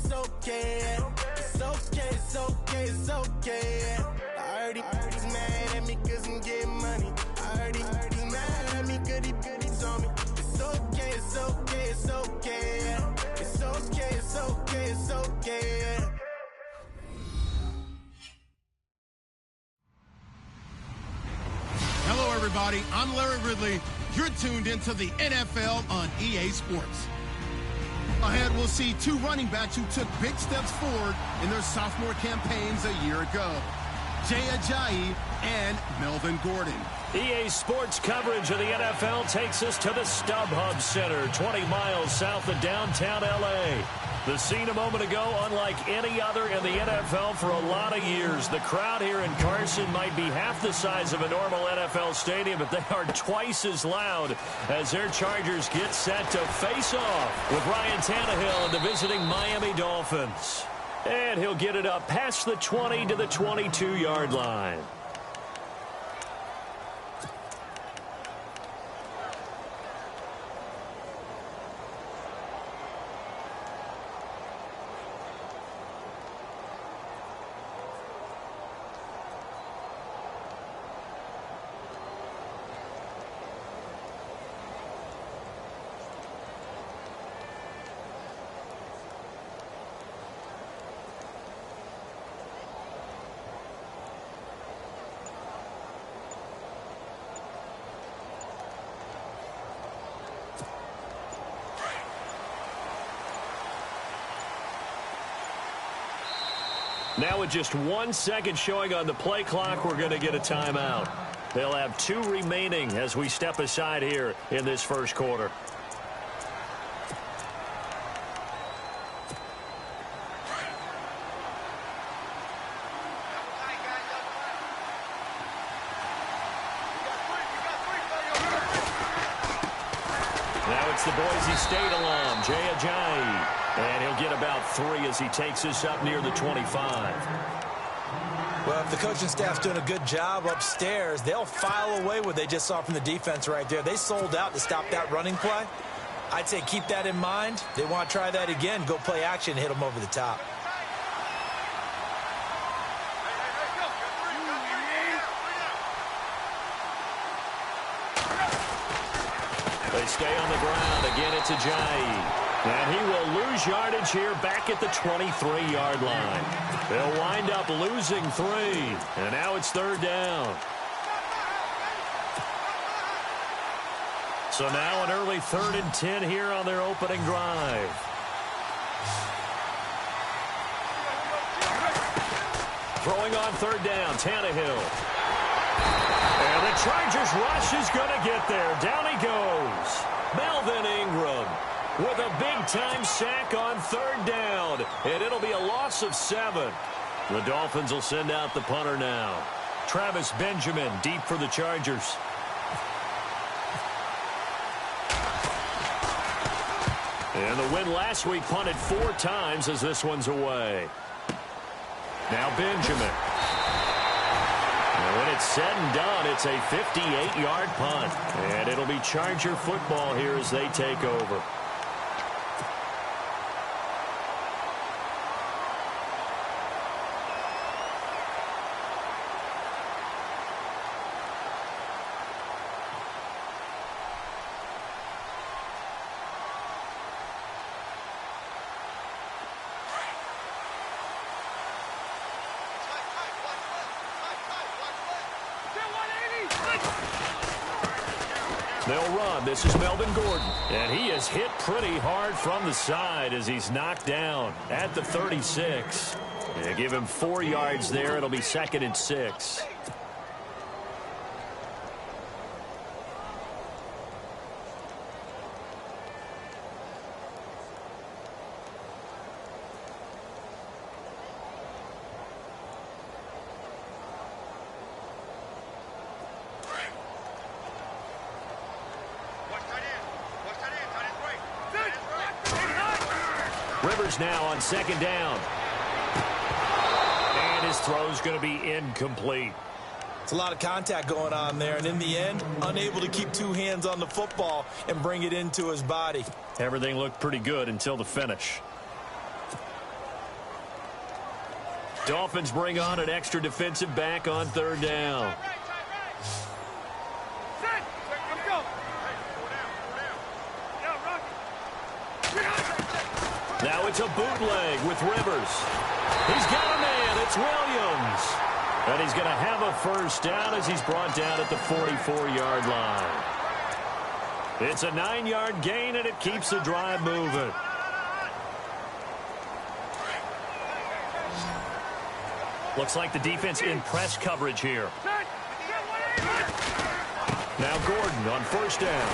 it's okay. It's okay, it's okay, it's okay. I heard he's mad at me cause I'm getting money. I heard he's mad at me cause he's on me. It's okay, it's okay, it's okay. It's okay, it's okay, it's okay. Hello, everybody. I'm Larry Ridley. You're tuned into the NFL on EA Sports. Ahead, we'll see two running backs who took big steps forward in their sophomore campaigns a year ago. Jay Ajayi and Melvin Gordon. EA Sports coverage of the NFL takes us to the StubHub Center, 20 miles south of downtown L.A. The scene a moment ago, unlike any other in the NFL for a lot of years. The crowd here in Carson might be half the size of a normal NFL stadium, but they are twice as loud as their Chargers get set to face off with Ryan Tannehill and the visiting Miami Dolphins. And he'll get it up past the 20 to the 22-yard line. Now with just 1 second showing on the play clock, we're going to get a timeout. They'll have 2 remaining as we step aside here in this first quarter. Now it's the Boise State alum, Jay Ajayi. And he'll get about 3 as he takes us up near the 25. Well, if the coaching staff's doing a good job upstairs, they'll file away what they just saw from the defense right there. They sold out to stop that running play. I'd say keep that in mind. They want to try that again, go play action, hit them over the top. They stay on the ground. Again, it's Ajayi. And he will lose yardage here back at the 23-yard line. They'll wind up losing 3. And now it's 3rd down. So now an early 3rd and 10 here on their opening drive. Throwing on 3rd down, Tannehill. And the Chargers rush is going to get there. Down he goes. Melvin Ingram with a big-time sack on 3rd down. And it'll be a loss of 7. The Dolphins will send out the punter now. Travis Benjamin deep for the Chargers. And the win last week punted 4 times as this one's away. Now Benjamin. And when it's said and done, it's a 58-yard punt. And it'll be Charger football here as they take over. They'll run. This is Melvin Gordon. And he is hit pretty hard from the side as he's knocked down at the 36. They give him 4 yards there. It'll be 2nd and 6. Rivers now on 2nd down. And his throw's going to be incomplete. It's a lot of contact going on there, and in the end, unable to keep 2 hands on the football and bring it into his body. Everything looked pretty good until the finish. Dolphins bring on an extra defensive back on third down. Now it's a bootleg with Rivers. He's got a man. It's Williams. And he's going to have a first down as he's brought down at the 44-yard line. It's a 9-yard gain, and it keeps the drive moving. Looks like the defense in press coverage here. Now Gordon on first down.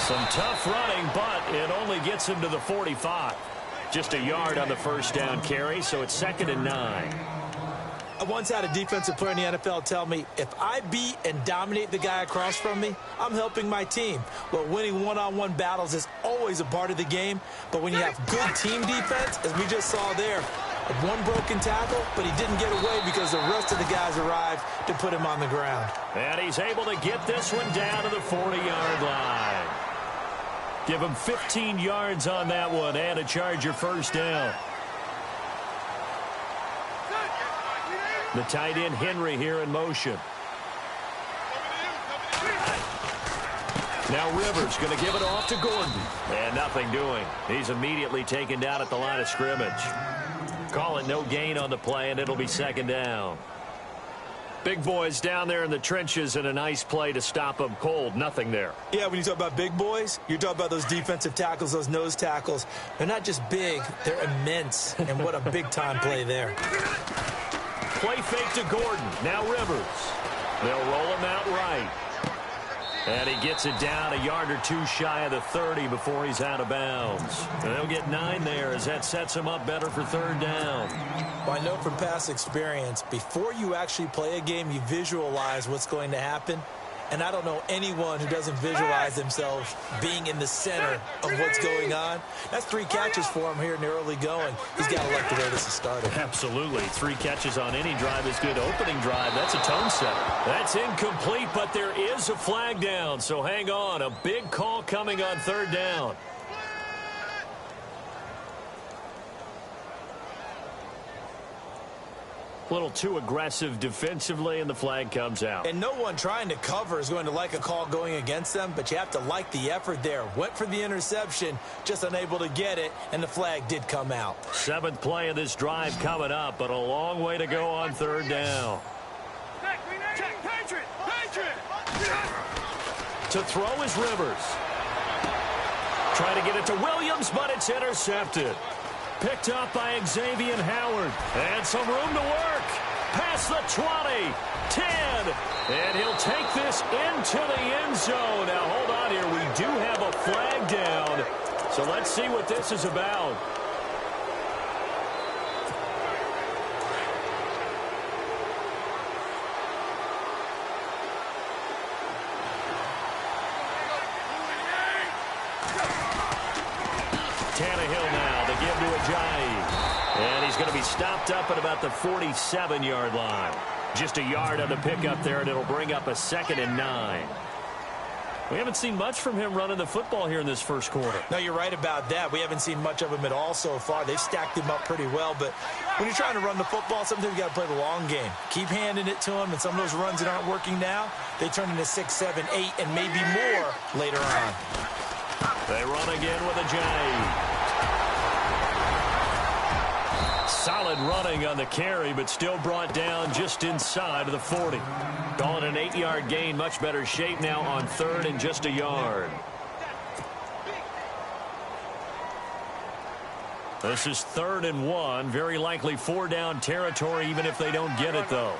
Some tough running, but it only gets him to the 45. Just a yard on the first down carry, so it's 2nd and 9. I once had a defensive player in the NFL tell me, if I beat and dominate the guy across from me, I'm helping my team. Well, winning one-on-one battles is always a part of the game, but when you have good team defense, as we just saw there, one broken tackle, but he didn't get away because the rest of the guys arrived to put him on the ground. And he's able to get this one down to the 40-yard line. Give him 15 yards on that one and a Charger first down. The tight end Henry here in motion. Now Rivers going to give it off to Gordon. And nothing doing. He's immediately taken down at the line of scrimmage. Call it no gain on the play, and it'll be 2nd down. Big boys down there in the trenches, and a nice play to stop them cold. Nothing there. Yeah, when you talk about big boys, you're talking about those defensive tackles, those nose tackles. They're not just big, they're immense. And what a big-time play there. Play fake to Gordon. Now Rivers. They'll roll him out right. And he gets it down a yard or two shy of the 30 before he's out of bounds. And they'll get 9 there as that sets him up better for 3rd down. Well, I know from past experience, before you actually play a game, you visualize what's going to happen. And I don't know anyone who doesn't visualize themselves being in the center of what's going on. That's 3 catches for him here in the early going. He's got to like the way this is started. Absolutely. 3 catches on any drive is good. Opening drive, that's a tone setter. That's incomplete, but there is a flag down. So hang on. A big call coming on 3rd down. A little too aggressive defensively, and the flag comes out. And no one trying to cover is going to like a call going against them, but you have to like the effort there. Went for the interception, just unable to get it, and the flag did come out. 7th play of this drive coming up, but a long way to go on 3rd down. To throw is Rivers. Trying to get it to Williams, but it's intercepted. Picked up by Xavier Howard. And some room to work. Past the 20, 10, and he'll take this into the end zone. Now, hold on here. We do have a flag down. So let's see what this is about. Tannehill now to give to Ajayi. And he's going to be stopped up at about the 47-yard line. Just a yard on the pickup there, and it'll bring up a 2nd and 9. We haven't seen much from him running the football here in this first quarter. No, you're right about that. We haven't seen much of him at all so far. They've stacked him up pretty well, but when you're trying to run the football, sometimes you got to play the long game. Keep handing it to him, and some of those runs that aren't working now, they turn into 6, 7, 8, and maybe more later on. They run again with Ajayi. Solid running on the carry, but still brought down just inside of the 40. Calling an 8-yard gain, much better shape now on 3rd and just a yard. This is 3rd and 1. Very likely 4-down territory, even if they don't get it, though.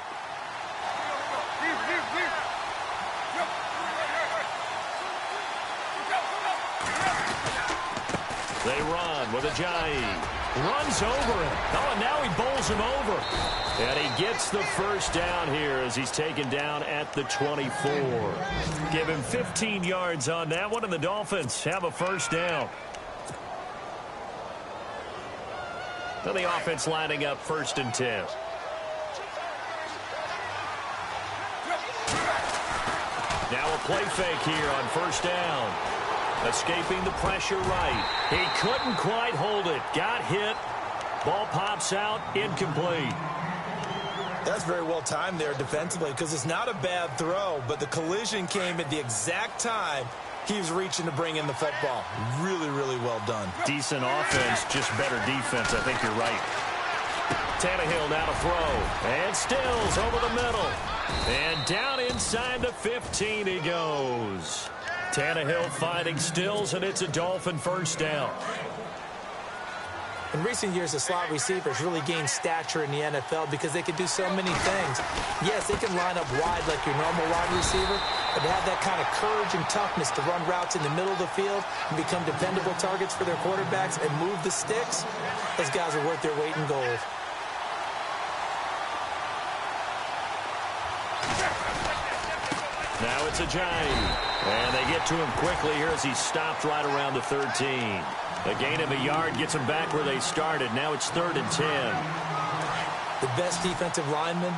They run with Ajayi. Runs over him. Oh, and now he bowls him over. And he gets the first down here as he's taken down at the 24. Give him 15 yards on that one, and the Dolphins have a first down. Now the offense lining up 1st and 10. Now a play fake here on 1st down. Escaping the pressure right. He couldn't quite hold it. Got hit. Ball pops out. Incomplete. That's very well timed there defensively because it's not a bad throw, but the collision came at the exact time he was reaching to bring in the football. Really, really well done. Decent offense, just better defense. I think you're right. Tannehill now to throw. And Stills over the middle. And down inside the 15 he goes. Tannehill finding Stills, and it's a Dolphin first down. In recent years, the slot receivers really gained stature in the NFL because they can do so many things. Yes, they can line up wide like your normal wide receiver, but to have that kind of courage and toughness to run routes in the middle of the field and become dependable targets for their quarterbacks and move the sticks, those guys are worth their weight in gold. Now it's a giant. And they get to him quickly here as he stopped right around the 13. A gain of a yard gets them back where they started. Now it's 3rd and 10. The best defensive linemen,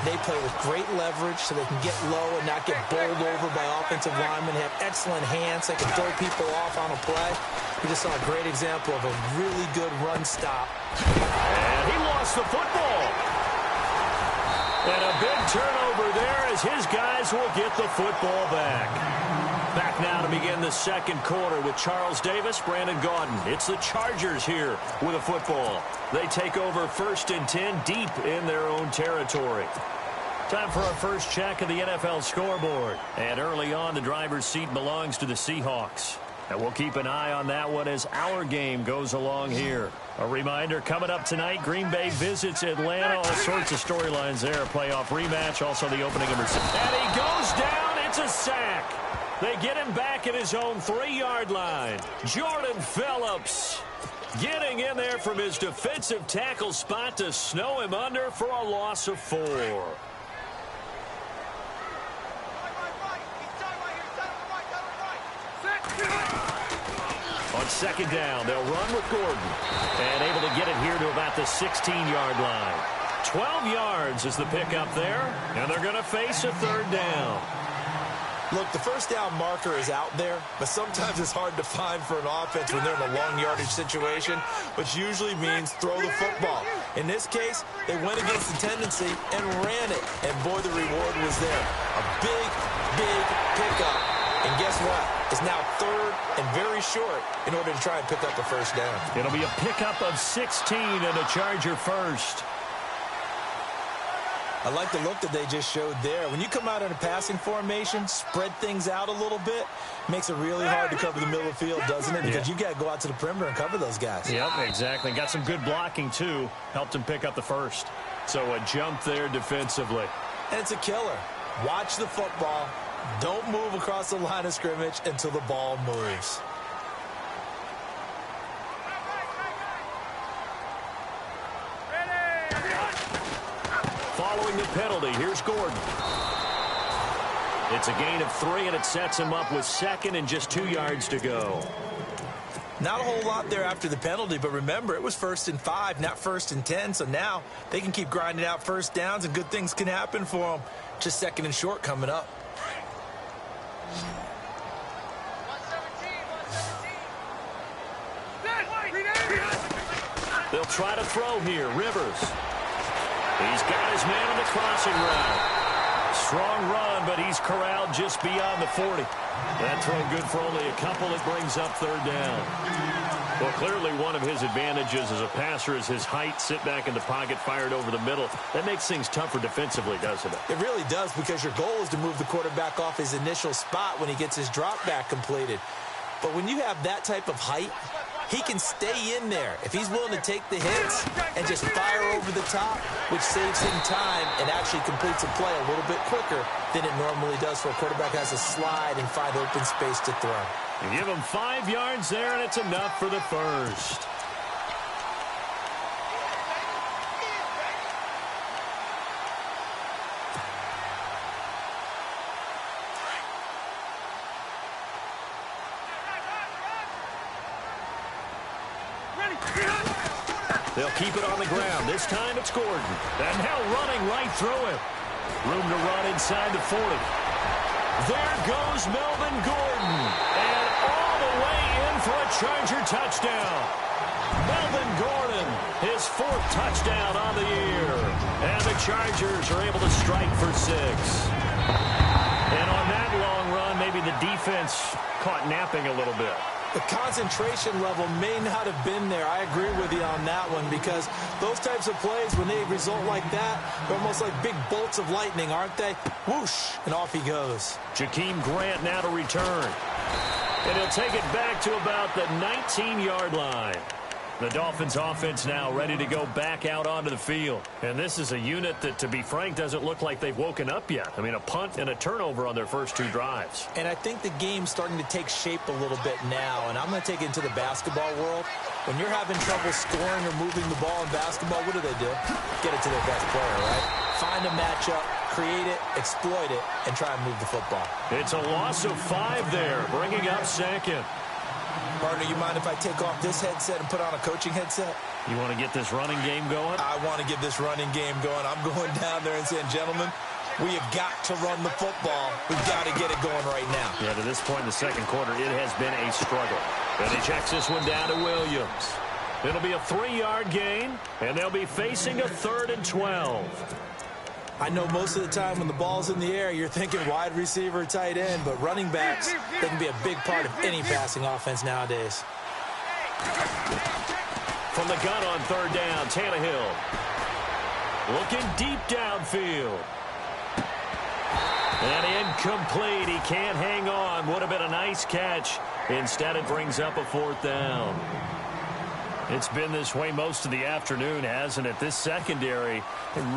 they play with great leverage so they can get low and not get bowled over by offensive linemen. They have excellent hands. They can throw people off on a play. We just saw a great example of a really good run stop. And he lost the football. And a big turnover there as his guys will get the football back. Back now to begin the second quarter with Charles Davis, Brandon Gaudin. It's the Chargers here with a football. They take over 1st and 10 deep in their own territory. Time for our first check of the NFL scoreboard. And early on, the driver's seat belongs to the Seahawks. And we'll keep an eye on that one as our game goes along here. A reminder, coming up tonight, Green Bay visits Atlanta. All sorts of storylines there. A playoff rematch, also the opening of reception. And he goes down. It's a sack. They get him back at his own 3-yard line. Jordan Phillips getting in there from his defensive tackle spot to snow him under for a loss of 4. On 2nd down, they'll run with Gordon. And able to get it here to about the 16-yard line. 12 yards is the pickup there. And they're going to face a 3rd down. Look, the first down marker is out there, but sometimes it's hard to find for an offense when they're in a long yardage situation, which usually means throw the football. In this case, they went against the tendency and ran it, and boy, the reward was there. A big, big pickup. And guess what? It's now 3rd and very short in order to try and pick up a first down. It'll be a pickup of 16 and a Charger first. I like the look that they just showed there. When you come out in a passing formation, spread things out a little bit, makes it really hard to cover the middle of the field, doesn't it? Because you got to go out to the perimeter and cover those guys. Yep, exactly. Got some good blocking, too. Helped him pick up the first. So a jump there defensively. And it's a killer. Watch the football. Don't move across the line of scrimmage until the ball moves. Following the penalty, here's Gordon. It's a gain of 3, and it sets him up with 2nd and just 2 yards to go. Not a whole lot there after the penalty, but remember, it was 1st and 5, not 1st and 10, so now they can keep grinding out first downs, and good things can happen for them. Just 2nd and short coming up. They'll try to throw here. Rivers. He's got his man on the crossing route. Strong run, but he's corralled just beyond the 40. That throw good for only a couple. It brings up 3rd down. Well, clearly one of his advantages as a passer is his height. Sit back in the pocket, fired over the middle. That makes things tougher defensively, doesn't it? It really does, because your goal is to move the quarterback off his initial spot when he gets his drop back completed. But when you have that type of height, he can stay in there if he's willing to take the hits and just fire over the top, which saves him time and actually completes a play a little bit quicker than it normally does for a quarterback who has to slide and find open space to throw. You give him 5 yards there, and it's enough for the first. They'll keep it on the ground. This time it's Gordon. And now running right through him. Room to run inside the 40. There goes Melvin Gordon. And all the way in for a Charger touchdown. Melvin Gordon, his 4th touchdown on the year. And the Chargers are able to strike for 6. And on that long run, maybe the defense caught napping a little bit. The concentration level may not have been there. I agree with you on that one, because those types of plays, when they result like that, they're almost like big bolts of lightning, aren't they? Whoosh, and off he goes. Jakeem Grant now to return. And he'll take it back to about the 19-yard line. The Dolphins offense now ready to go back out onto the field. And this is a unit that, to be frank, doesn't look like they've woken up yet. I mean, a punt and a turnover on their first 2 drives. And I think the game's starting to take shape a little bit now. And I'm going to take it into the basketball world. When you're having trouble scoring or moving the ball in basketball, what do? Get it to their best player, right? Find a matchup, create it, exploit it, and try and move the football. It's a loss of 5 there, bringing up 2nd. Partner, you mind if I take off this headset and put on a coaching headset? You want to get this running game going? I want to get this running game going. I'm going down there and saying, gentlemen, we have got to run the football. We've got to get it going right now. Yeah, to this point in the second quarter, it has been a struggle. And he checks this one down to Williams. It'll be a 3-yard gain, and they'll be facing a 3rd and 12. I know most of the time when the ball's in the air, you're thinking wide receiver, tight end, but running backs, they can be a big part of any passing offense nowadays. From the gun on 3rd down, Tannehill. Looking deep downfield. And incomplete. He can't hang on. Would have been a nice catch. Instead, it brings up a 4th down. It's been this way most of the afternoon, hasn't it? This secondary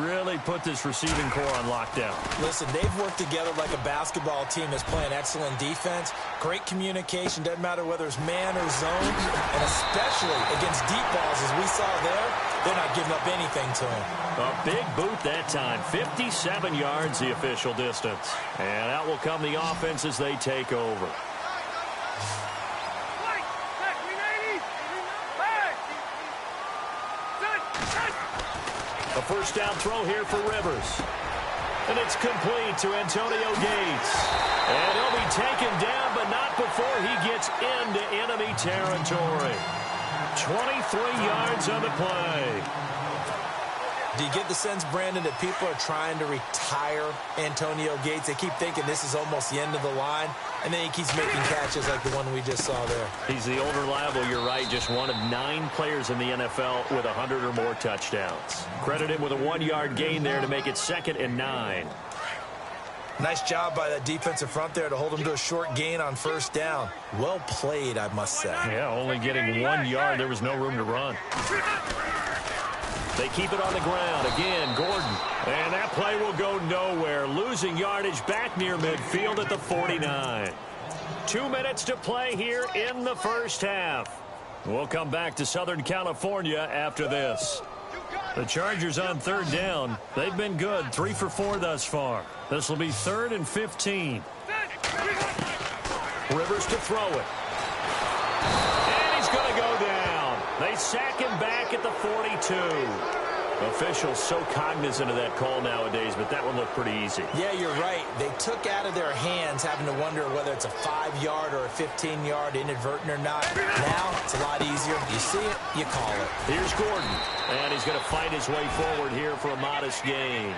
really put this receiving core on lockdown. Listen, they've worked together like a basketball team that's playing excellent defense. Great communication. Doesn't matter whether it's man or zone. And especially against deep balls, as we saw there, they're not giving up anything to him. A big boot that time. 57 yards, the official distance. And out will come the offense as they take over. A first down throw here for Rivers. And it's complete to Antonio Gates. And he'll be taken down, but not before he gets into enemy territory. 23 yards on the play. Do you get the sense, Brandon, that people are trying to retire Antonio Gates? They keep thinking this is almost the end of the line, and then he keeps making catches like the one we just saw there. He's the old reliable, you're right, just one of 9 players in the NFL with 100 or more touchdowns. Credit him with a 1-yard gain there to make it 2nd and 9. Nice job by that defensive front there to hold him to a short gain on first down. Well played, I must say. Yeah, only getting 1 yard. There was no room to run. They keep it on the ground. Again, Gordon. And that play will go nowhere. Losing yardage back near midfield at the 49. 2 minutes to play here in the first half. We'll come back to Southern California after this. The Chargers on 3rd down. They've been good. 3 for 4 thus far. This will be 3rd and 15. Rivers to throw it. And he's going to go down. They sack him back at the 42. Officials so cognizant of that call nowadays, but that one looked pretty easy. Yeah, you're right. They took out of their hands having to wonder whether it's a 5-yard or a 15-yard inadvertent or not. Now, it's a lot easier. You see it, you call it. Here's Gordon, and he's going to fight his way forward here for a modest gain.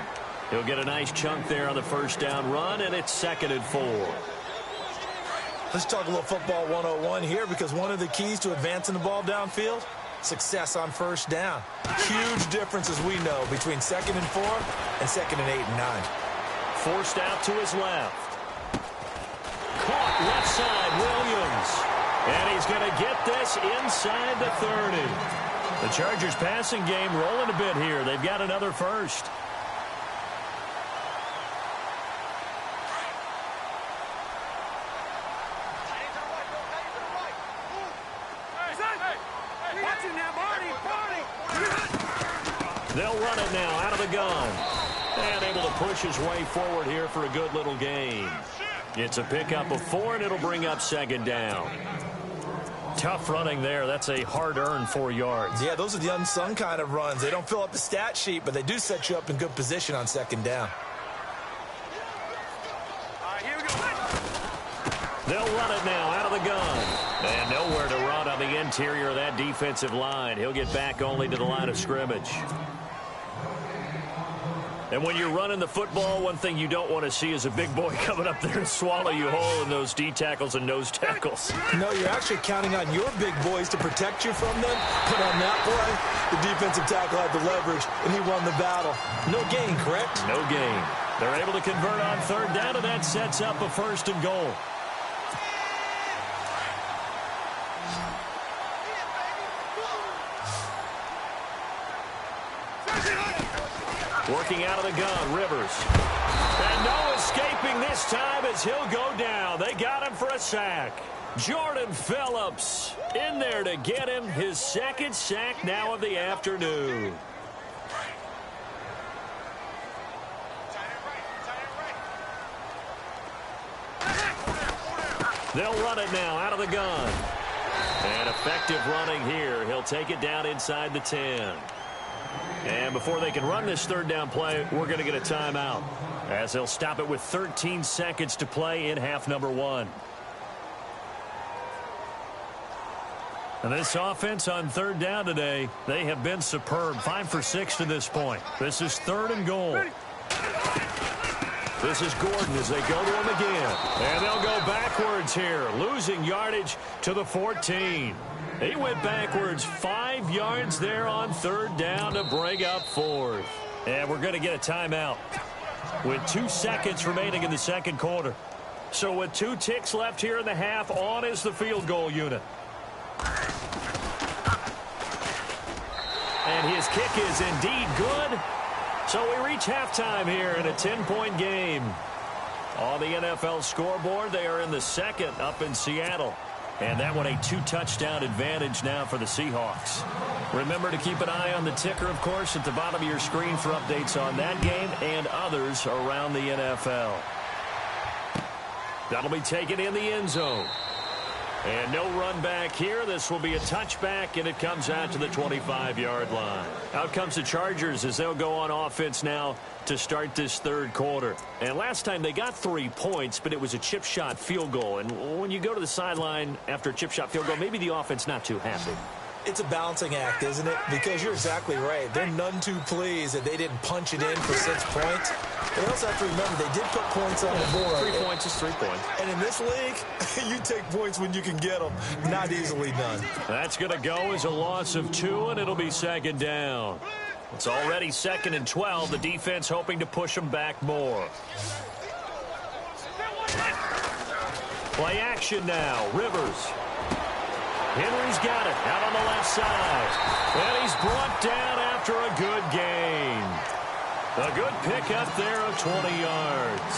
He'll get a nice chunk there on the first down run, and it's 2nd and 4. Let's talk a little football 101 here, because one of the keys to advancing the ball downfield, success on first down. Huge difference, as we know, between 2nd and 4 and 2nd and 8 and 9. Forced out to his left. Caught left side, Williams. And he's going to get this inside the 30. The Chargers passing game rolling a bit here. They've got another first. They'll run it now out of the gun. And able to push his way forward here for a good little gain. It's a pickup of 4, and it'll bring up 2nd down. Tough running there. That's a hard-earned 4 yards. Yeah, those are the unsung kind of runs. They don't fill up the stat sheet, but they do set you up in good position on 2nd down. They'll run it now out of the gun. And nowhere to run on the the interior of that defensive line. He'll get back only to the line of scrimmage. And when you're running the football, one thing you don't want to see is a big boy coming up there and swallow you whole in those D tackles and nose tackles. No, you're actually counting on your big boys to protect you from them. But on that play, the defensive tackle had the leverage, and he won the battle. No gain, correct? No gain. They're able to convert on third down, and that sets up a 1st and goal. Working out of the gun, Rivers. And no escaping this time as he'll go down. They got him for a sack. Jordan Phillips in there to get him his 2nd sack now of the afternoon. They'll run it now out of the gun. And effective running here. He'll take it down inside the 10. And before they can run this 3rd down play, we're going to get a timeout, as they'll stop it with 13 seconds to play in half number 1. And this offense on 3rd down today, they have been superb. 5 for 6 to this point. This is 3rd and goal. This is Gordon as they go to him again. And they'll go backwards here, losing yardage to the 14. He went backwards 5 yards there on 3rd down to bring up 4th. And we're going to get a timeout with 2 seconds remaining in the 2nd quarter. So with 2 ticks left here in the half, on is the field goal unit. And his kick is indeed good. So we reach halftime here in a 10-point game. On the NFL scoreboard, they are in the 2nd up in Seattle. And that one a 2-touchdown advantage now for the Seahawks. Remember to keep an eye on the ticker, of course, at the bottom of your screen for updates on that game and others around the NFL. That'll be taken in the end zone. And no run back here. This will be a touchback, and it comes out to the 25-yard line. Out comes the Chargers as they'll go on offense now to start this 3rd quarter. And last time they got 3 points, but it was a chip shot field goal. And when you go to the sideline after a chip shot field goal, maybe the offense not too happy. It's a balancing act, isn't it? Because you're exactly right. They're none too pleased that they didn't punch it in for 6 points. They also have to remember they did put points on the board. 3 points is 3 points. And in this league, you take points when you can get them. Not easily done. That's going to go as a loss of 2, and it'll be 2nd down. It's already 2nd and 12. The defense hoping to push them back more. Play action now. Rivers. Henry's got it out on the left side. And he's brought down after a good gain. A good pickup there of 20 yards.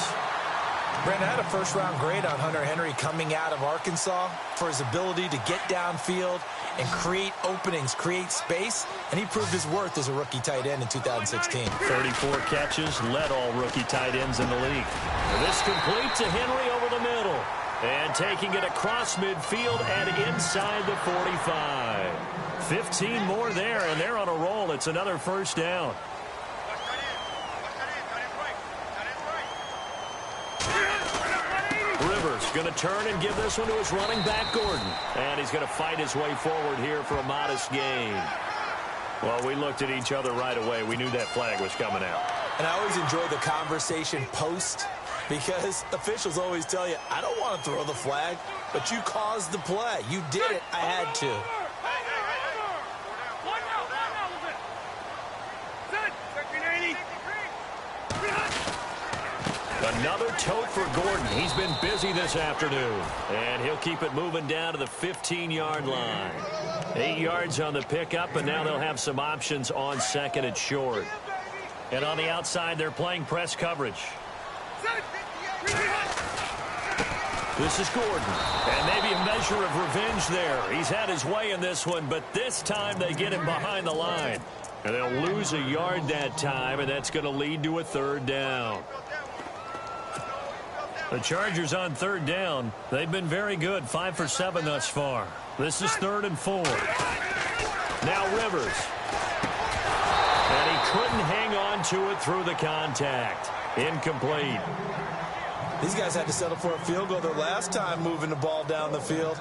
Brandon, I had a 1st-round grade on Hunter Henry coming out of Arkansas for his ability to get downfield and create openings, create space, and he proved his worth as a rookie tight end in 2016. 34 catches, led all rookie tight ends in the league. This complete to Henry over the middle. And taking it across midfield and inside the 45. 15 more there, and they're on a roll. It's another 1st down. Rivers going to turn and give this one to his running back, Gordon. And he's going to fight his way forward here for a modest gain. Well, we looked at each other right away. We knew that flag was coming out. And I always enjoy the conversation post, because officials always tell you, I don't want to throw the flag, but you caused the play. You did it. I had to. Another tote for Gordon. He's been busy this afternoon. And he'll keep it moving down to the 15-yard line. 8 yards on the pickup, and now they'll have some options on 2nd and short. And on the outside, they're playing press coverage. This is Gordon. And maybe a measure of revenge there. He's had his way in this one, but this time they get him behind the line. And they'll lose a yard that time, and that's going to lead to a 3rd down. The Chargers on 3rd down. They've been very good. 5 for 7 thus far. This is 3rd and 4. Now Rivers. And he couldn't hang on to it through the contact. Incomplete. These guys had to settle for a field goal their last time moving the ball down the field.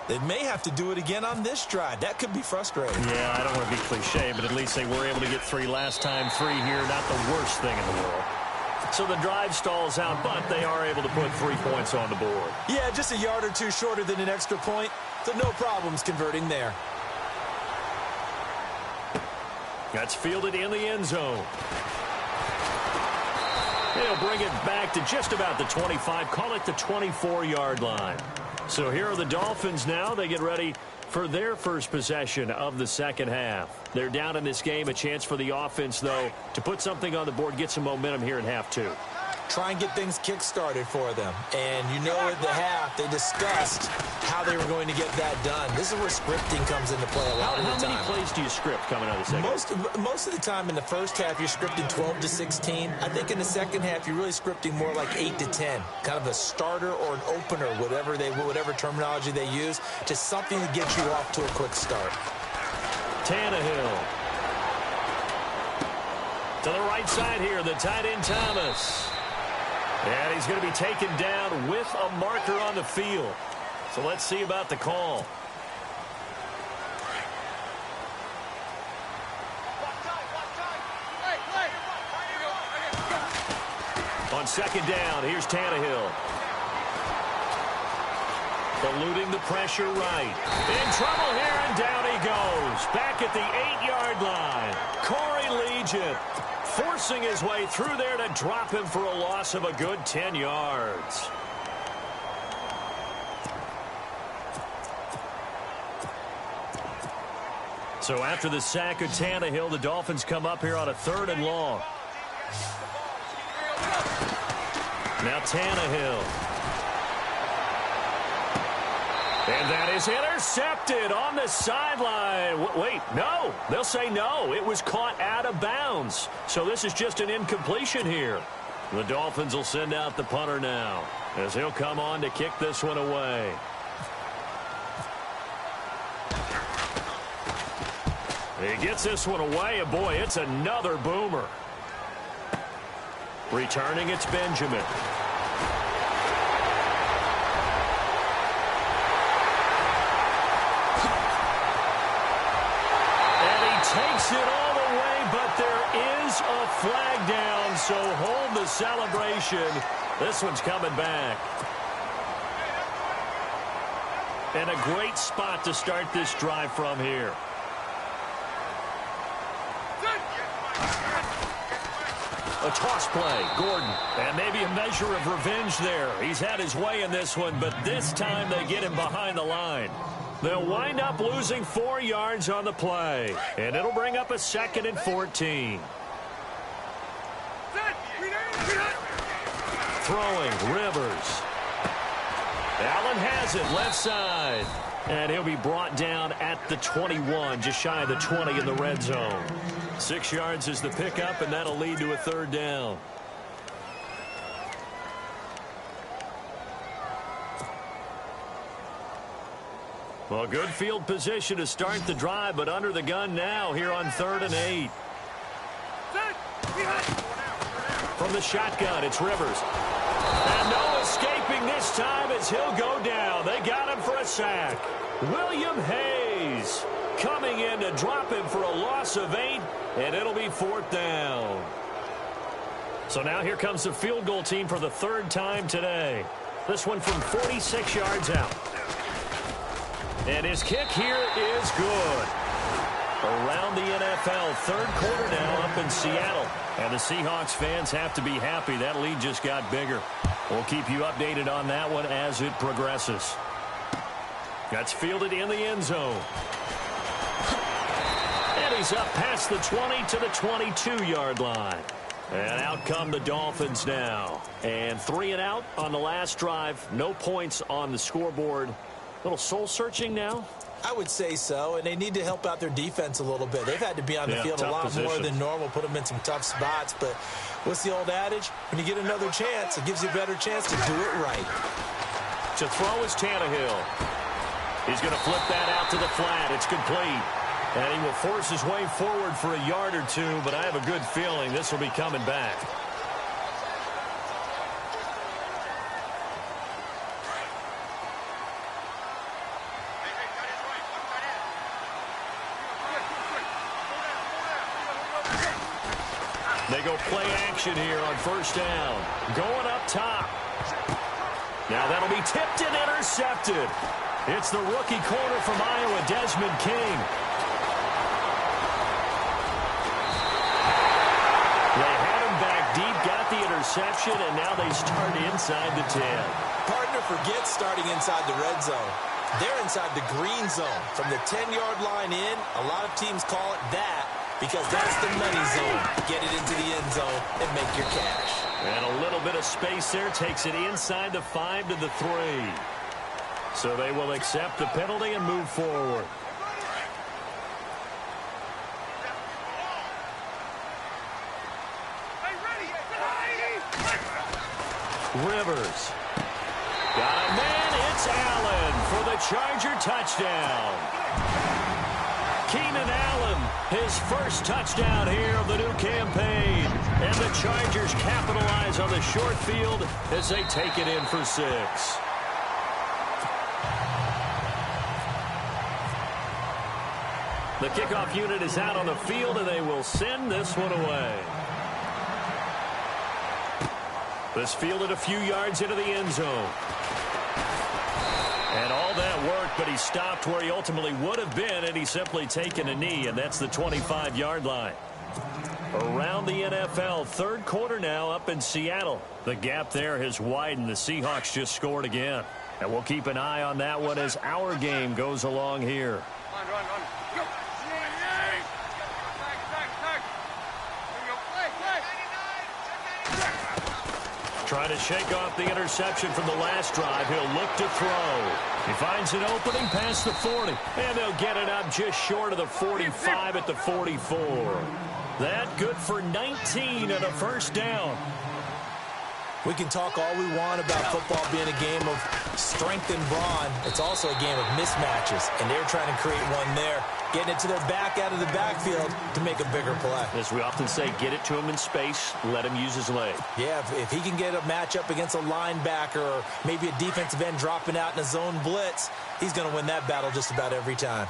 They may have to do it again on this drive. That could be frustrating. Yeah, I don't want to be cliche, but at least they were able to get 3 last time. 3 here, not the worst thing in the world. So the drive stalls out, but they are able to put 3 points on the board. Yeah, just a yard or two shorter than an extra point, so no problems converting there. That's fielded in the end zone. They'll bring it back to just about the 25, call it the 24-yard line. So here are the Dolphins now. They get ready for their first possession of the second half. They're down in this game. A chance for the offense, though, to put something on the board, get some momentum here in half 2. Try and get things kick-started for them. And you know at the half, they discussed how they were going to get that done. This is where scripting comes into play a lot of the time. How many plays do you script coming out of the second half? Most of the time in the first half, you're scripting 12 to 16. I think in the second half, you're really scripting more like 8 to 10. Kind of a starter or an opener, whatever terminology they use. Just something to get you off to a quick start. Tannehill. To the right side here, the tight end Thomas. And he's going to be taken down with a marker on the field. So let's see about the call. On second down, here's Tannehill. Eluding the pressure right. In trouble here, and down he goes. Back at the 8-yard line. Corey Legion forcing his way through there to drop him for a loss of a good 10 yards. So after the sack of Tannehill, the Dolphins come up here on a 3rd and long. Now Tannehill. And that is intercepted on the sideline. Wait, no. They'll say no. It was caught out of bounds. So this is just an incompletion here. The Dolphins will send out the punter now as he'll come on to kick this one away. He gets this one away, and boy, it's another boomer. Returning, it's Benjamin. Takes it all the way, but there is a flag down, so hold the celebration. This one's coming back. And a great spot to start this drive from here. A toss play, Gordon. And maybe a measure of revenge there. He's had his way in this one, but this time they get him behind the line. They'll wind up losing 4 yards on the play. And it'll bring up a 2nd and 14. Throwing, Rivers. Allen has it, left side. And he'll be brought down at the 21, just shy of the 20 in the red zone. 6 yards is the pickup, and that'll lead to a 3rd down. Well, good field position to start the drive, but under the gun now here on 3rd and 8. From the shotgun, it's Rivers. And no escaping this time as he'll go down. They got him for a sack. William Hayes coming in to drop him for a loss of 8, and it'll be 4th down. So now here comes the field goal team for the 3rd time today. This one from 46 yards out. And his kick here is good. Around the NFL, 3rd quarter now up in Seattle. And the Seahawks fans have to be happy. That lead just got bigger. We'll keep you updated on that one as it progresses. That's fielded in the end zone. And he's up past the 20 to the 22-yard line. And out come the Dolphins now. And 3 and out on the last drive. No points on the scoreboard. A little soul-searching now? I would say so, and they need to help out their defense a little bit. They've had to be on the field a lot more than normal, put them in some tough spots. But what's the old adage? When you get another chance, it gives you a better chance to do it right. To throw is Tannehill. He's going to flip that out to the flat. It's complete. And he will force his way forward for a yard or two, but I have a good feeling this will be coming back. They go play action here on first down. Going up top. Now that'll be tipped and intercepted. It's the rookie corner from Iowa, Desmond King. They had him back deep, got the interception, and now they start inside the 10. Partner forgets starting inside the red zone. They're inside the green zone. From the 10-yard line in, a lot of teams call it that because that's the money zone. Get it into the end zone and make your cash. And a little bit of space there takes it inside the 5 to the 3. So they will accept the penalty and move forward. Rivers. Got a man. It's Allen for the Charger touchdown. Keenan Allen, his first touchdown here of the new campaign. And the Chargers capitalize on the short field as they take it in for 6. The kickoff unit is out on the field, and they will send this one away. This fielded a few yards into the end zone. And all that worked, but he stopped where he ultimately would have been, and he's simply taken a knee, and that's the 25-yard line. Around the NFL, third quarter now up in Seattle. The gap there has widened. The Seahawks just scored again. And we'll keep an eye on that one as our game goes along here. Trying to shake off the interception from the last drive. He'll look to throw. He finds an opening past the 40. And they'll get it up just short of the 45 at the 44. That good for 19 and a first down. We can talk all we want about football being a game of strength and brawn. It's also a game of mismatches, and they're trying to create one there, getting it to their back out of the backfield to make a bigger play. As we often say, get it to him in space, let him use his leg. Yeah, if he can get a matchup against a linebacker or maybe a defensive end dropping out in a zone blitz, he's going to win that battle just about every time.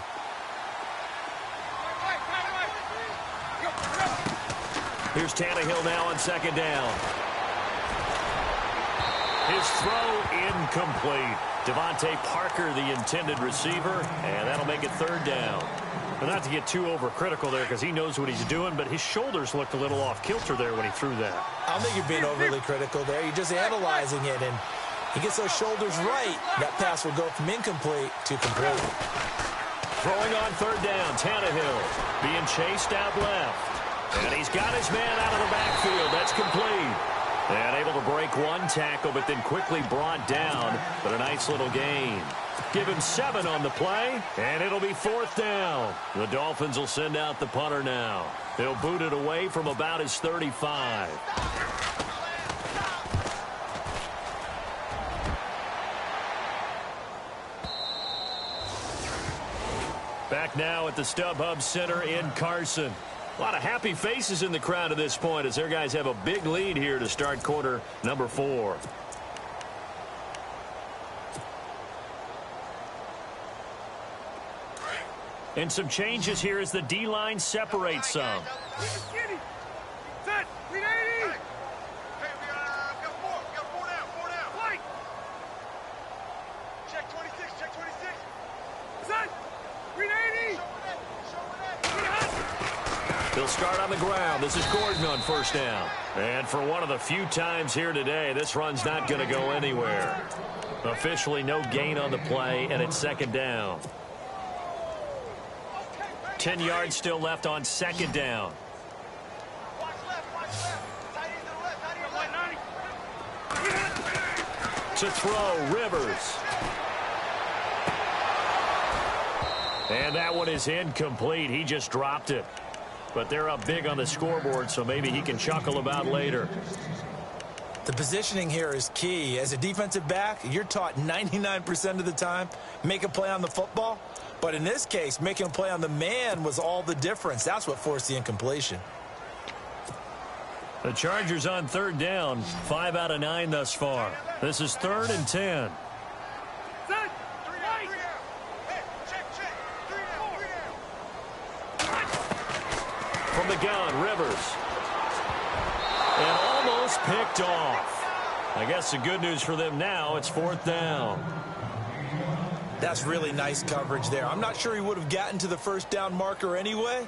Here's Tannehill now on second down. His throw incomplete. Devontae Parker, the intended receiver, and that'll make it third down. But not to get too overcritical there because he knows what he's doing, but his shoulders looked a little off kilter there when he threw that. I don't think you're being overly critical there. You're just analyzing it, and he gets those shoulders right. That pass will go from incomplete to complete. Throwing on third down, Tannehill being chased out left. And he's got his man out of the backfield. That's complete. And able to break one tackle, but then quickly brought down. But a nice little gain. Give him 7 on the play, and it'll be fourth down. The Dolphins will send out the punter now. They'll boot it away from about his 35. Back now at the StubHub Center in Carson. A lot of happy faces in the crowd at this point as their guys have a big lead here to start quarter number 4. And some changes here as the D-line separates some. He'll start on the ground. This is Gordon on first down. And for one of the few times here today, this run's not going to go anywhere. Officially no gain on the play, and it's second down. 10 yards still left on second down. To throw, Rivers. And that one is incomplete. He just dropped it. But they're up big on the scoreboard, so maybe he can chuckle about later. The positioning here is key. As a defensive back, you're taught 99% of the time, make a play on the football. But in this case, making a play on the man was all the difference. That's what forced the incompletion. The Chargers on third down, 5 out of 9 thus far. This is 3rd and 10. From the gun, Rivers. It's picked off. I guess the good news for them now, it's 4th down. That's really nice coverage there. I'm not sure he would have gotten to the first down marker anyway,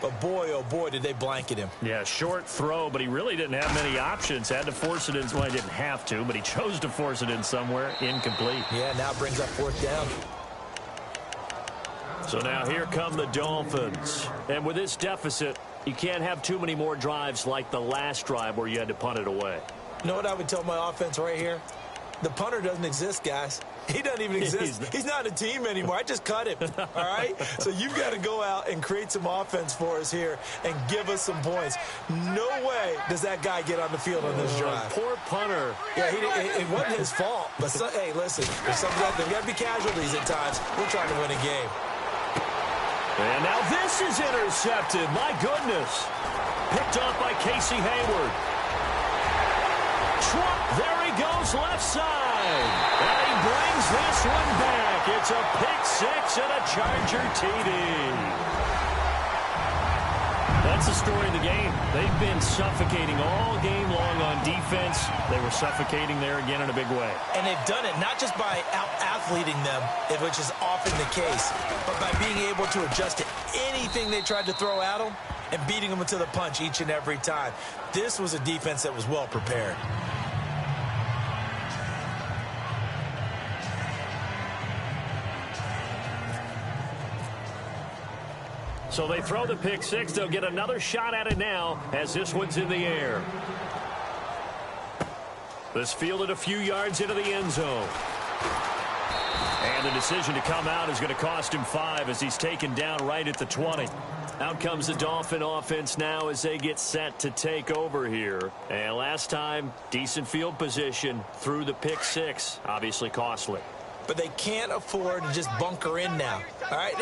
but boy, oh boy, did they blanket him. Yeah, short throw, but he really didn't have many options. Had to force it in. Well, he didn't have to, but he chose to force it in somewhere. Incomplete. Yeah, now it brings up 4th down. So now here come the Dolphins. And with this deficit, you can't have too many more drives like the last drive where you had to punt it away. You know what I would tell my offense right here? The punter doesn't exist, guys. He doesn't even exist. He's not a team anymore. I just cut him, all right? So you've got to go out and create some offense for us here and give us some points. No way does that guy get on the field on this drive. Poor punter. Yeah, it wasn't his fault. But, hey, listen, there's got to be casualties at times. We're trying to win a game. And now this is intercepted. My goodness. Picked off by Casey Hayward. There he goes left side. And he brings this one back. It's a pick-6 and a Charger TD. That's the story of the game. They've been suffocating all game long on defense. They were suffocating there again in a big way. And they've done it not just by out-athleting them, which is often the case, but by being able to adjust to anything they tried to throw at them and beating them to the punch each and every time. This was a defense that was well prepared. So they throw the pick-6. They'll get another shot at it now as this one's in the air. This fielded a few yards into the end zone. And the decision to come out is going to cost him 5 as he's taken down right at the 20. Out comes the Dolphin offense now as they get set to take over here. And last time, decent field position through the pick-6. Obviously costly. But they can't afford to just bunker in now. All right,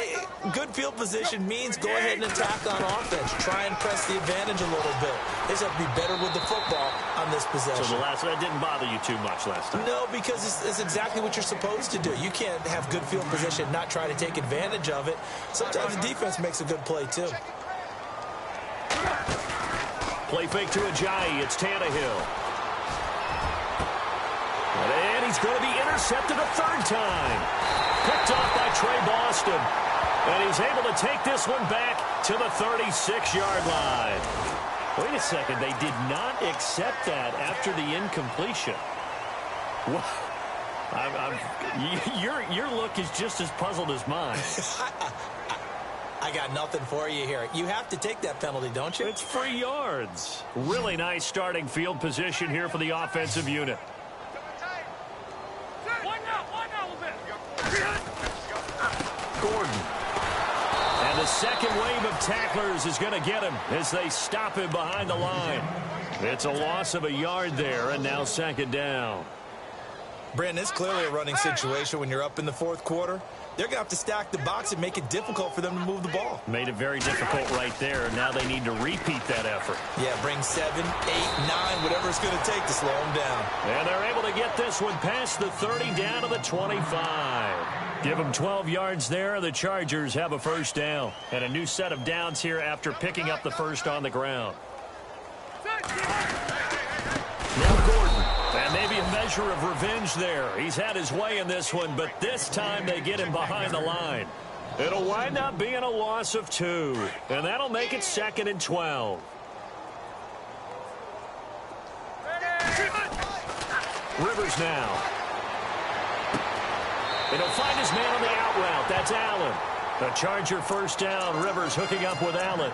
good field position means go ahead and attack on offense. Try and press the advantage a little bit. They just have to be better with the football on this possession. So that didn't bother you too much last time? No, because it's exactly what you're supposed to do. You can't have good field position and not try to take advantage of it. Sometimes the defense makes a good play, too. Play fake to Ajayi. It's Tannehill. And he's going to be intercepted a 3rd time. Picked off by Trey Boston. And he's able to take this one back to the 36-yard line. Wait a second. They did not accept that after the incompletion. Wow. Your look is just as puzzled as mine. I got nothing for you here. You have to take that penalty, don't you? It's 3 yards. Really nice starting field position here for the offensive unit. Gordon. And the second wave of tacklers is going to get him as they stop him behind the line. It's a loss of a yard there, and now 2nd down. Brandon, it's clearly a running situation when you're up in the 4th quarter. They're going to have to stack the box and make it difficult for them to move the ball. Made it very difficult right there. Now they need to repeat that effort. Yeah, bring 7, 8, 9, whatever it's going to take to slow them down. And they're able to get this one past the 30 down to the 25. Give them 12 yards there. The Chargers have a 1st down. And a new set of downs here after picking up the 1st on the ground. Now Gordon. And maybe a measure of revenge there. He's had his way in this one, but this time they get him behind the line. It'll wind up being a loss of 2. And that'll make it 2nd and 12. Rivers now. And he'll find his man on the out route. That's Allen. The Charger 1st down. Rivers hooking up with Allen.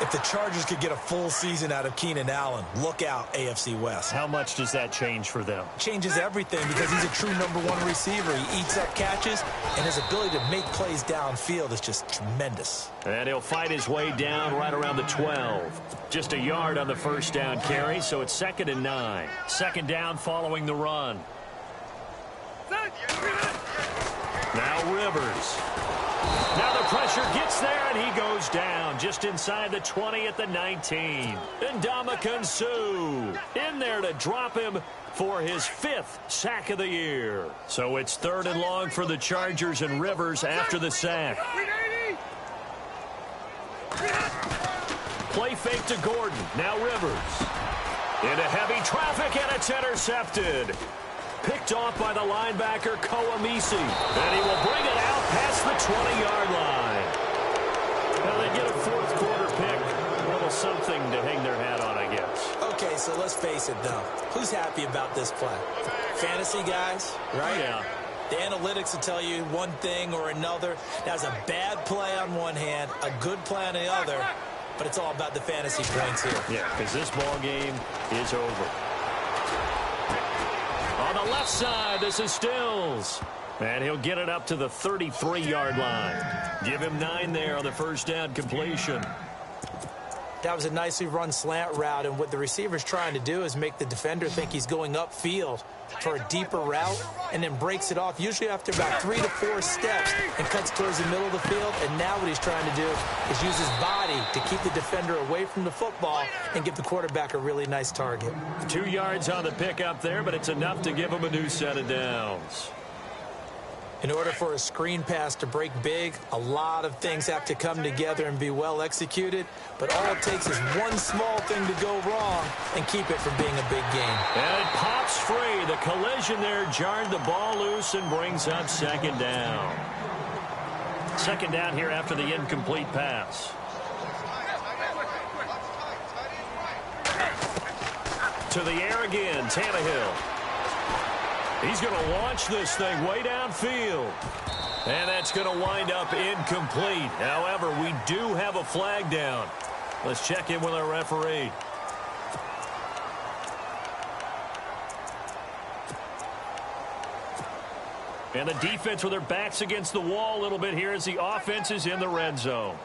If the Chargers could get a full season out of Keenan Allen, look out, AFC West. How much does that change for them? Changes everything because he's a true #1 receiver. He eats up catches, and his ability to make plays downfield is just tremendous. And he'll fight his way down right around the 12. Just a yard on the 1st down carry, so it's 2nd and 9. 2nd down following the run. Now Rivers. Now the pressure gets there, and he goes down just inside the 20 at the 19. And Ndamukong Suh in there to drop him for his 5th sack of the year. So it's 3rd and long for the Chargers and Rivers after the sack. Play fake to Gordon. Now Rivers. Into heavy traffic, and it's intercepted. Picked off by the linebacker, Koamisi. And he will bring it out past the 20-yard line. Now they get a fourth quarter pick. A little something to hang their hat on, I guess. Okay, so let's face it, though. Who's happy about this play? Fantasy guys, right? Yeah. The analytics will tell you one thing or another. That's a bad play on one hand, a good play on the other, but it's all about the fantasy points here. Yeah, because this ball game is over. On the left side, this is Stills. And he'll get it up to the 33-yard line. Give him 9 there on the first down completion. That was a nicely run slant route, and what the receiver's trying to do is make the defender think he's going upfield for a deeper route, and then breaks it off, usually after about 3 to 4 steps, and cuts towards the middle of the field. And now what he's trying to do is use his body to keep the defender away from the football and give the quarterback a really nice target. 2 yards on the pickup there, but it's enough to give him a new set of downs. In order for a screen pass to break big, a lot of things have to come together and be well executed. But all it takes is one small thing to go wrong and keep it from being a big game. And it pops free. The collision there jarred the ball loose and brings up second down. Second down here after the incomplete pass. To the air again, Tannehill. He's going to launch this thing way downfield. And that's going to wind up incomplete. However, we do have a flag down. Let's check in with our referee. And the defense with their backs against the wall a little bit here as the offense is in the red zone.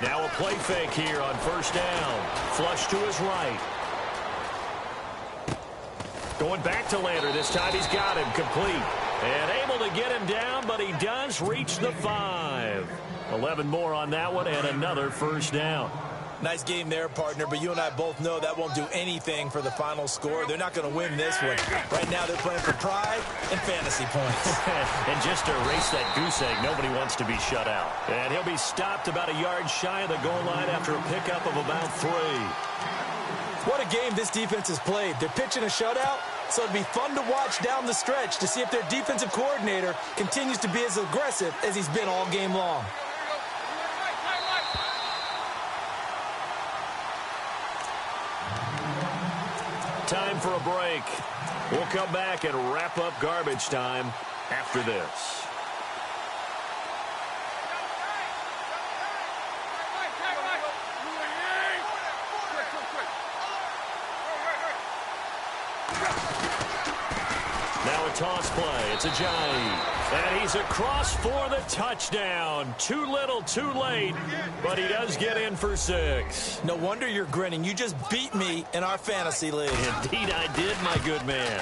Now a play fake here on first down. Flush to his right. Going back to Lander. This time he's got him complete. And able to get him down, but he does reach the 5. 11 more on that one and another first down. Nice game there, partner, but you and I both know that won't do anything for the final score. They're not going to win this one. Right now they're playing for pride and fantasy points. And just to erase that goose egg, nobody wants to be shut out. And he'll be stopped about a yard shy of the goal line after a pickup of about 3. What a game this defense has played. They're pitching a shutout, so it'd be fun to watch down the stretch to see if their defensive coordinator continues to be as aggressive as he's been all game long. Time for a break. We'll come back and wrap up garbage time after this. Now a toss play. It's Ajayi. And he's across for the touchdown. Too little, too late. But he does get in for 6. No wonder you're grinning. You just beat me in our fantasy league. Indeed I did, my good man.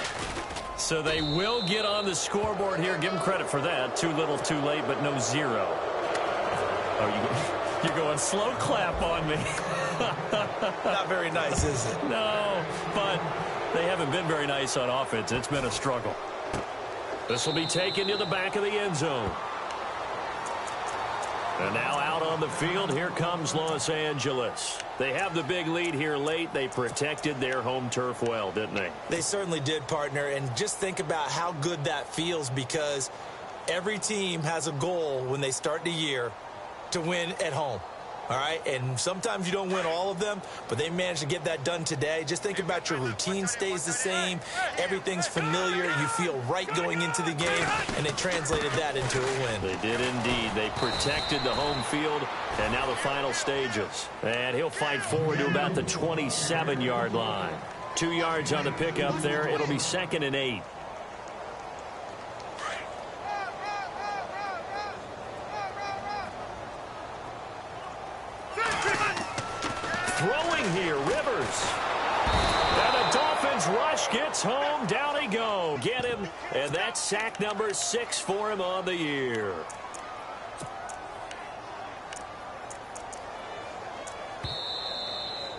So they will get on the scoreboard here. Give them credit for that. Too little, too late, but no 0. Oh, you're going slow clap on me. Not very nice, is it? No, but they haven't been very nice on offense. It's been a struggle. This will be taken to the back of the end zone. And now out on the field, here comes Los Angeles. They have the big lead here late. They protected their home turf well, didn't they? They certainly did, partner. And just think about how good that feels, because every team has a goal when they start the year to win at home. All right, and sometimes you don't win all of them, but they managed to get that done today. Just think about your routine stays the same. Everything's familiar. You feel right going into the game, and they translated that into a win. They did indeed. They protected the home field, and now the final stages. And he'll fight forward to about the 27-yard line. 2 yards on the pickup there. It'll be 2nd and 8. Throwing here, Rivers. And the Dolphins rush gets home. Down he goes. Get him. And that's sack number 6 for him on the year.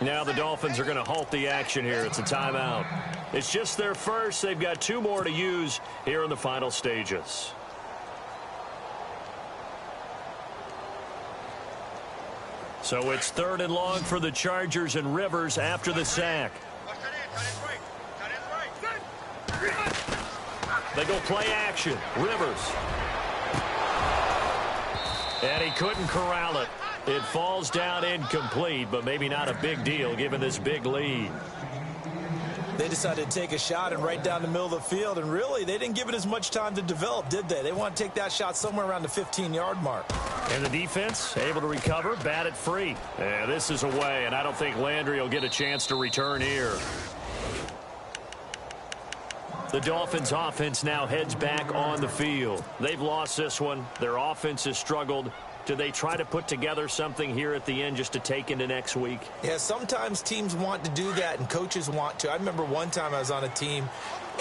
Now the Dolphins are going to halt the action here. It's a timeout. It's just their first. They've got 2 more to use here in the final stages. So it's 3rd and long for the Chargers and Rivers after the sack. They go play action. Rivers. And he couldn't corral it. It falls down incomplete, but maybe not a big deal given this big lead. They decided to take a shot and right down the middle of the field, and really, they didn't give it as much time to develop, did they? They want to take that shot somewhere around the 15-yard mark. And the defense able to recover, bat it free. And this is away, and I don't think Landry will get a chance to return here. The Dolphins' offense now heads back on the field. They've lost this one. Their offense has struggled. Do they try to put together something here at the end just to take into next week? Yeah, sometimes teams want to do that and coaches want to. I remember one time I was on a team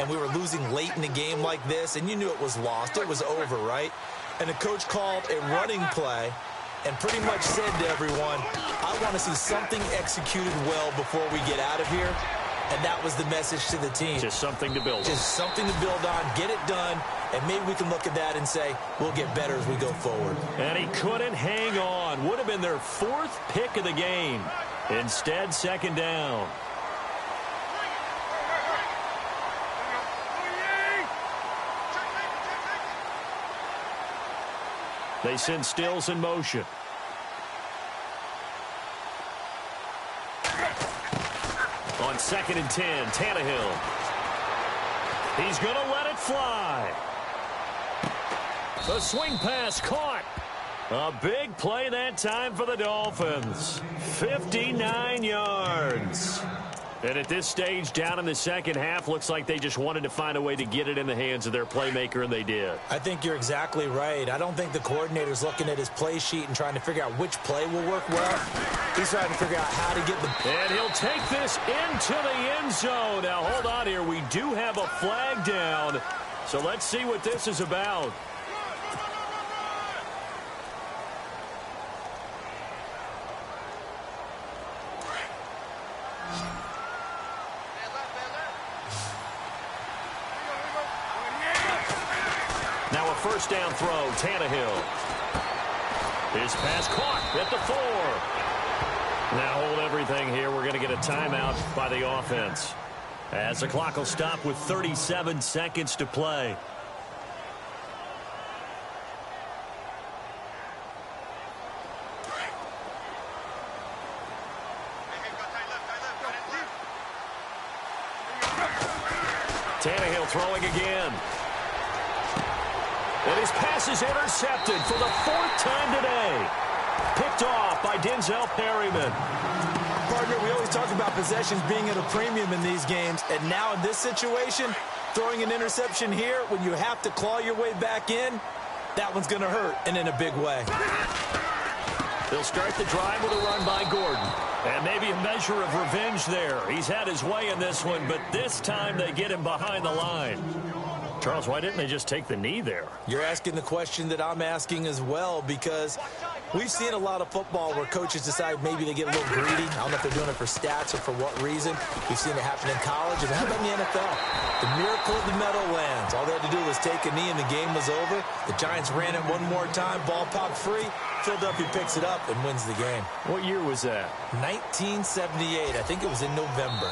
and we were losing late in the game like this, and you knew it was lost. It was over, right? And the coach called a running play and pretty much said to everyone, I want to see something executed well before we get out of here. And that was the message to the team. Just something to build on. Just something to build on, get it done, and maybe we can look at that and say, we'll get better as we go forward. And he couldn't hang on. Would have been their 4th pick of the game. Instead, 2nd down. They send Stills in motion. On 2nd and 10, Tannehill. He's going to let it fly. The swing pass caught. A big play that time for the Dolphins. 59 yards. And at this stage, down in the second half, looks like they just wanted to find a way to get it in the hands of their playmaker, and they did. I think you're exactly right. I don't think the coordinator's looking at his play sheet and trying to figure out which play will work well. He's trying to figure out how to get the... And he'll take this into the end zone. Now, hold on here. We do have a flag down. So let's see what this is about. Now a first down throw, Tannehill. His pass caught at the 4. Now hold everything here. We're going to get a timeout by the offense, as the clock will stop with 37 seconds to play. Tannehill throwing again. And his pass is intercepted for the 4th time today. Picked off by Denzel Perryman. Partner, we always talk about possessions being at a premium in these games, and now in this situation, throwing an interception here when you have to claw your way back in, that one's going to hurt, and in a big way. They'll start the drive with a run by Gordon. And maybe a measure of revenge there. He's had his way in this one, but this time they get him behind the line. Charles, why didn't they just take the knee there? You're asking the question that I'm asking as well, because we've seen a lot of football where coaches decide maybe they get a little greedy. I don't know if they're doing it for stats or for what reason. We've seen it happen in college, and how about in the NFL? The miracle of the Meadowlands. All they had to do was take a knee, and the game was over. The Giants ran it one more time, ball popped free. Philadelphia picks it up and wins the game. What year was that? 1978. I think it was in November.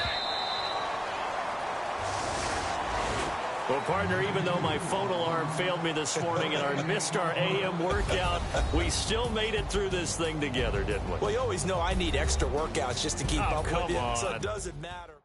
Well, partner, even though my phone alarm failed me this morning and I missed our AM workout, we still made it through this thing together, didn't we? Well, you always know I need extra workouts just to keep up with you, on. so it doesn't matter.